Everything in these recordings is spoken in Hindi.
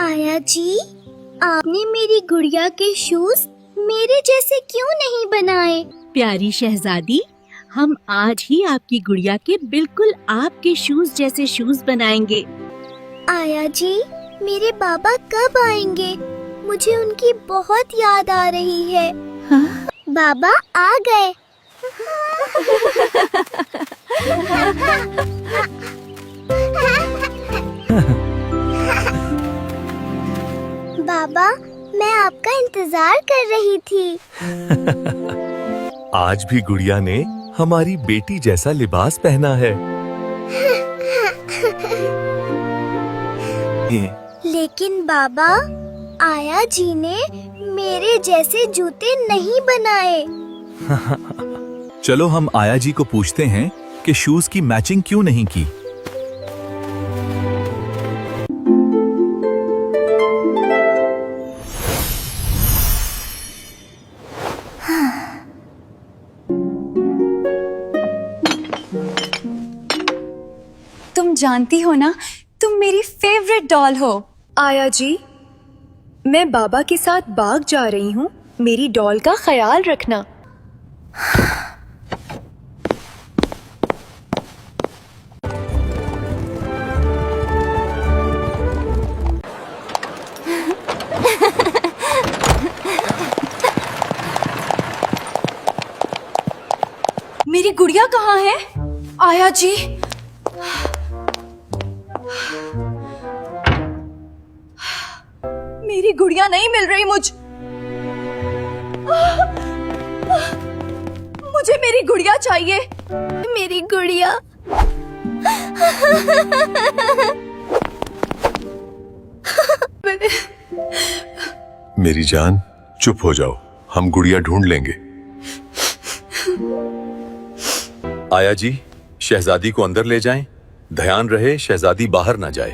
आया जी, आपने मेरी गुड़िया के शूज मेरे जैसे क्यों नहीं बनाए? प्यारी शहजादी, हम आज ही आपकी गुड़िया के बिल्कुल आपके शूज जैसे शूज बनाएंगे। आया जी, मेरे बाबा कब आएंगे? मुझे उनकी बहुत याद आ रही है। हाँ? बाबा आ गए। बाबा, मैं आपका इंतजार कर रही थी। आज भी गुड़िया ने हमारी बेटी जैसा लिबास पहना है। लेकिन बाबा, आया जी ने मेरे जैसे जूते नहीं बनाए। चलो हम आया जी को पूछते हैं कि शूज की मैचिंग क्यों नहीं की। तुम जानती हो ना, तुम मेरी फेवरेट डॉल हो। आया जी, मैं बाबा के साथ बाग जा रही हूँ, मेरी डॉल का ख्याल रखना। मेरी गुड़िया कहाँ है? आया जी, मेरी गुड़िया नहीं मिल रही मुझे मेरी गुड़िया चाहिए। मेरी गुड़िया। मेरी जान, चुप हो जाओ, हम गुड़िया ढूंढ लेंगे। आया जी, शहजादी को अंदर ले जाएं। ध्यान रहे शहजादी बाहर ना जाए।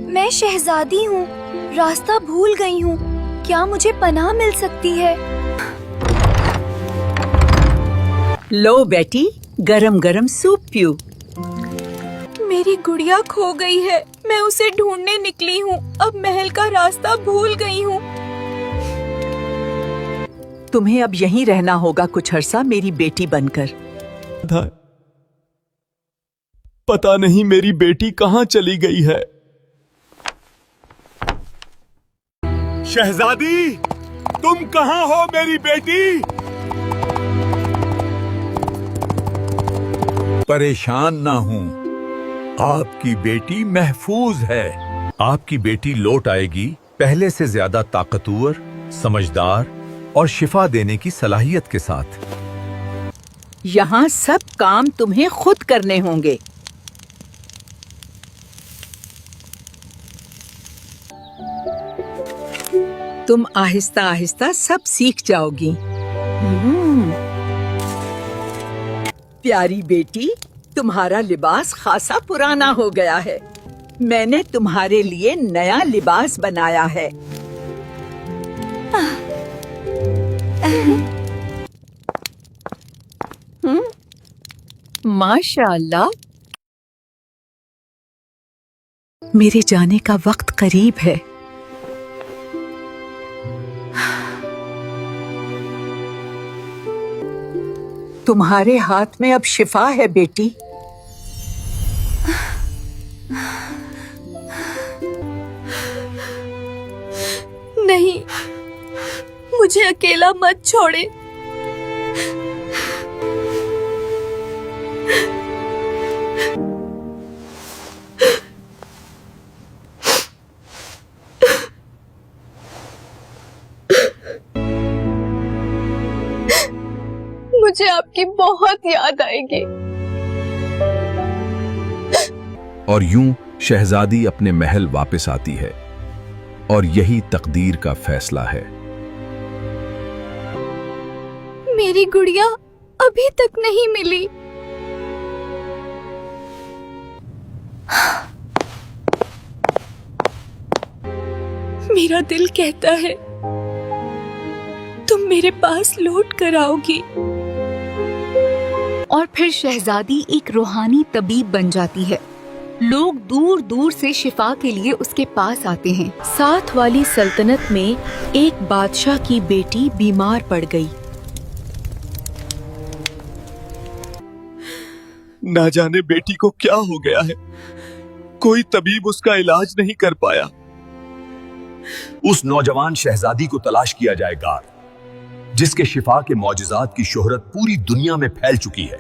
मैं शहजादी हूँ, रास्ता भूल गई हूँ। क्या मुझे पनाह मिल सकती है? लो बेटी, गरम गरम सूप पियो। मेरी गुड़िया खो गई है, मैं उसे ढूंढने निकली हूँ। अब महल का रास्ता भूल गई हूँ। तुम्हें अब यहीं रहना होगा कुछ अरसा मेरी बेटी बनकर। पता नहीं मेरी बेटी कहाँ चली गई है। शहजादी, तुम कहाँ हो मेरी बेटी? परेशान ना हूँ, आपकी बेटी महफूज है। आपकी बेटी लौट आएगी, पहले से ज्यादा ताकतवर, समझदार और शिफा देने की सलाहियत के साथ। यहाँ सब काम तुम्हें खुद करने होंगे। तुम आहिस्ता आहिस्ता सब सीख जाओगी। प्यारी बेटी, तुम्हारा लिबास खासा पुराना हो गया है। मैंने तुम्हारे लिए नया लिबास बनाया है। माशाअल्लाह। मेरे जाने का वक्त करीब है। तुम्हारे हाथ में अब शिफा है बेटी। नहीं, मुझे अकेला मत छोड़े। मुझे आपकी बहुत याद आएगी। और यूं शहजादी अपने महल वापस आती है और यही तकदीर का फैसला है। मेरी गुड़िया अभी तक नहीं मिली। मेरा दिल कहता है तुम मेरे पास लौट कर आओगी। और फिर शहजादी एक रूहानी तबीब बन जाती है। लोग दूर दूर से शिफा के लिए उसके पास आते हैं। साथ वाली सल्तनत में एक बादशाह की बेटी बीमार पड़ गई। ना जाने बेटी को क्या हो गया है, कोई तबीब उसका इलाज नहीं कर पाया। उस नौजवान शहजादी को तलाश किया जाएगा जिसके शिफा के मौजज़ात की शोहरत पूरी दुनिया में फैल चुकी है।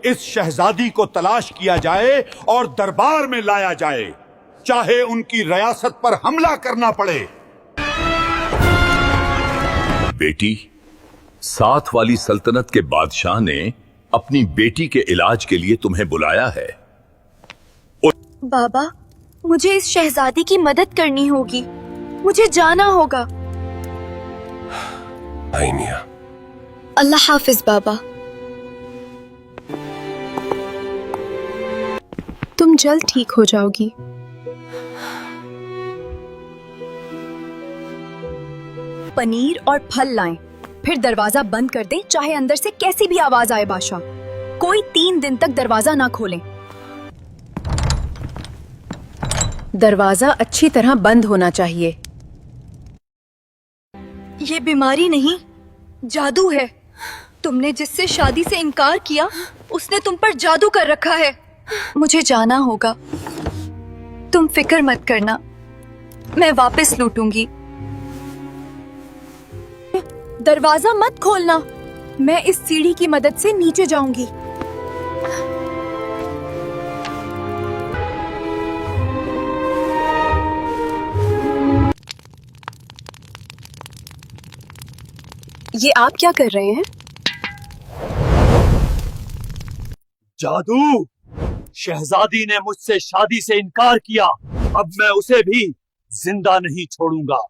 इस शहजादी को तलाश किया जाए और दरबार में लाया जाए, चाहे उनकी रियासत पर हमला करना पड़े। बेटी, साथ वाली सल्तनत के बादशाह ने अपनी बेटी के इलाज के लिए तुम्हें बुलाया है। बाबा, मुझे इस शहजादी की मदद करनी होगी। मुझे जाना होगा। आइनिया। अल्लाह हाफिज बाबा। तुम जल्द ठीक हो जाओगी। पनीर और फल लाएं, फिर दरवाजा बंद कर दें, चाहे अंदर से कैसी भी आवाज आए। बादशाह, कोई 3 दिन तक दरवाजा ना खोलें। दरवाजा अच्छी तरह बंद होना चाहिए। ये बीमारी नहीं, जादू है। तुमने जिससे शादी से इनकार किया, उसने तुम पर जादू कर रखा है। मुझे जाना होगा। तुम फिक्र मत करना, मैं वापस लौटूंगी। दरवाजा मत खोलना, मैं इस सीढ़ी की मदद से नीचे जाऊंगी। ये आप क्या कर रहे हैं? जादू! शहजादी ने मुझसे शादी से इनकार किया, अब मैं उसे भी जिंदा नहीं छोड़ूंगा।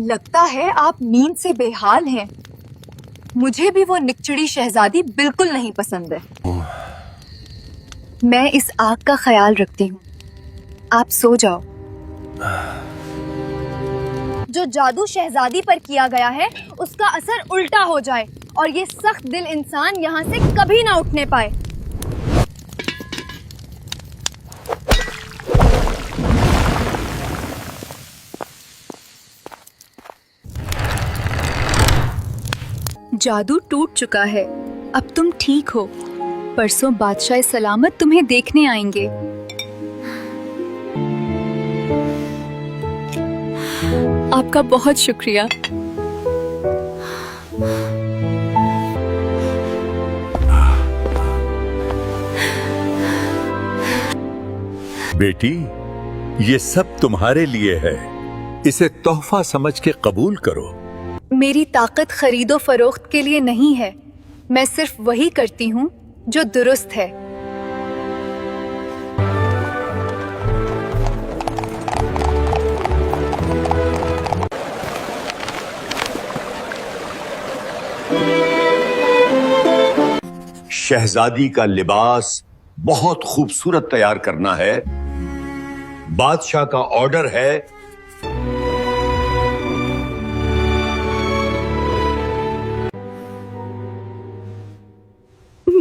लगता है आप नींद से बेहाल हैं। मुझे भी वो निकचड़ी शहजादी बिल्कुल नहीं पसंद है। मैं इस आग का ख्याल रखती हूँ, आप सो जाओ। जो जादू शहजादी पर किया गया है, उसका असर उल्टा हो जाए और ये सख्त दिल इंसान यहाँ से कभी ना उठने पाए। जादू टूट चुका है, अब तुम ठीक हो। परसों बादशाह सलामत तुम्हें देखने आएंगे। आपका बहुत शुक्रिया। बेटी, ये सब तुम्हारे लिए है, इसे तोहफा समझ के कबूल करो। मेरी ताकत खरीदो फरोख्त के लिए नहीं है। मैं सिर्फ वही करती हूँ जो दुरुस्त है। शहजादी का लिबास बहुत खूबसूरत तैयार करना है। बादशाह का ऑर्डर है।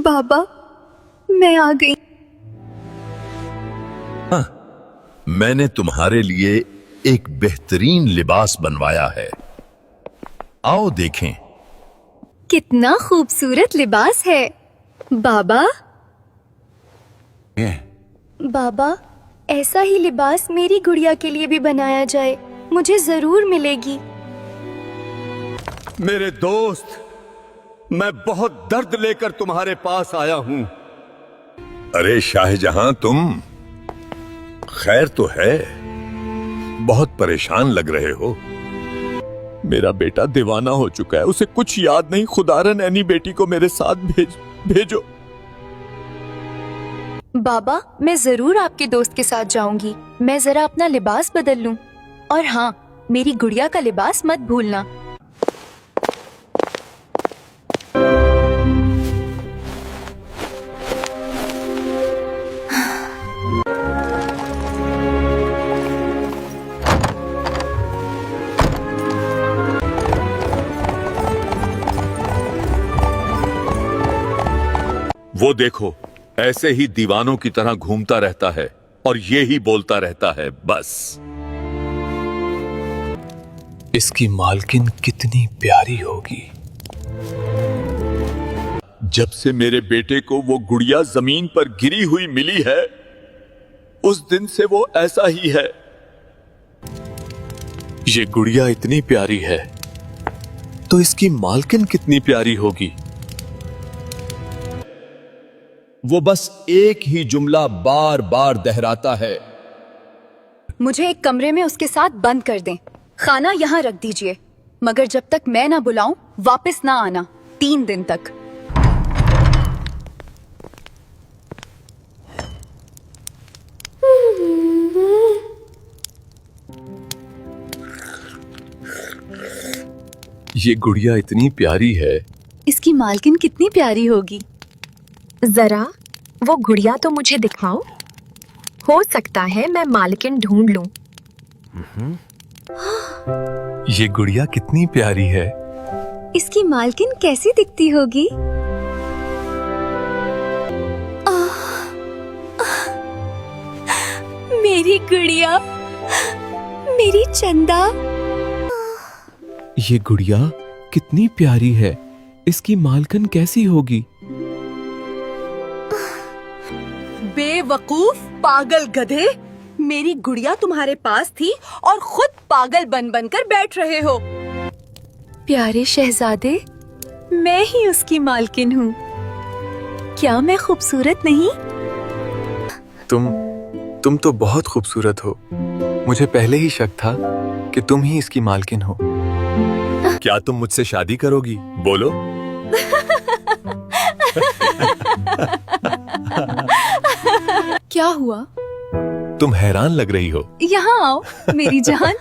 बाबा, मैं आ गई। मैंने तुम्हारे लिए एक बेहतरीन लिबास बनवाया है, आओ देखें। कितना खूबसूरत लिबास है। बाबा, बाबा, ऐसा ही लिबास मेरी गुड़िया के लिए भी बनाया जाए, मुझे जरूर मिलेगी। मेरे दोस्त, मैं बहुत दर्द लेकर तुम्हारे पास आया हूं। अरे शाहजहां, तुम खैर तो है? बहुत परेशान लग रहे हो। मेरा बेटा दीवाना हो चुका है, उसे कुछ याद नहीं। खुदारन एनी बेटी को मेरे साथ भेजो। बाबा, मैं जरूर आपके दोस्त के साथ जाऊंगी। मैं जरा अपना लिबास बदल लूं। और हाँ, मेरी गुड़िया का लिबास मत भूलना। वो देखो, ऐसे ही दीवानों की तरह घूमता रहता है और ये ही बोलता रहता है बस। इसकी मालकिन कितनी प्यारी होगी। जब से मेरे बेटे को वो गुड़िया जमीन पर गिरी हुई मिली है, उस दिन से वो ऐसा ही है। ये गुड़िया इतनी प्यारी है तो इसकी मालकिन कितनी प्यारी होगी। वो बस एक ही जुमला बार बार दोहराता है। मुझे एक कमरे में उसके साथ बंद कर दें। खाना यहाँ रख दीजिए, मगर जब तक मैं ना बुलाऊं वापस ना आना, 3 दिन तक। ये गुड़िया इतनी प्यारी है। इसकी मालकिन कितनी प्यारी होगी। जरा वो गुड़िया तो मुझे दिखाओ, हो सकता है मैं मालकिन ढूंढ लूं। ये गुड़िया कितनी प्यारी है। इसकी मालकिन कैसी दिखती होगी। मेरी गुड़िया, मेरी चंदा। ये गुड़िया कितनी प्यारी है, इसकी मालकिन कैसी होगी। बेवकूफ पागल गधे, मेरी गुड़िया तुम्हारे पास थी और खुद पागल बन बनकर बैठ रहे हो। प्यारे शहजादे, मैं ही उसकी मालकिन हूँ। क्या मैं खूबसूरत नहीं? तुम तो बहुत खूबसूरत हो। मुझे पहले ही शक था कि तुम ही इसकी मालकिन हो। क्या तुम मुझसे शादी करोगी? बोलो। क्या हुआ? तुम हैरान लग रही हो। यहाँ आओ मेरी जान।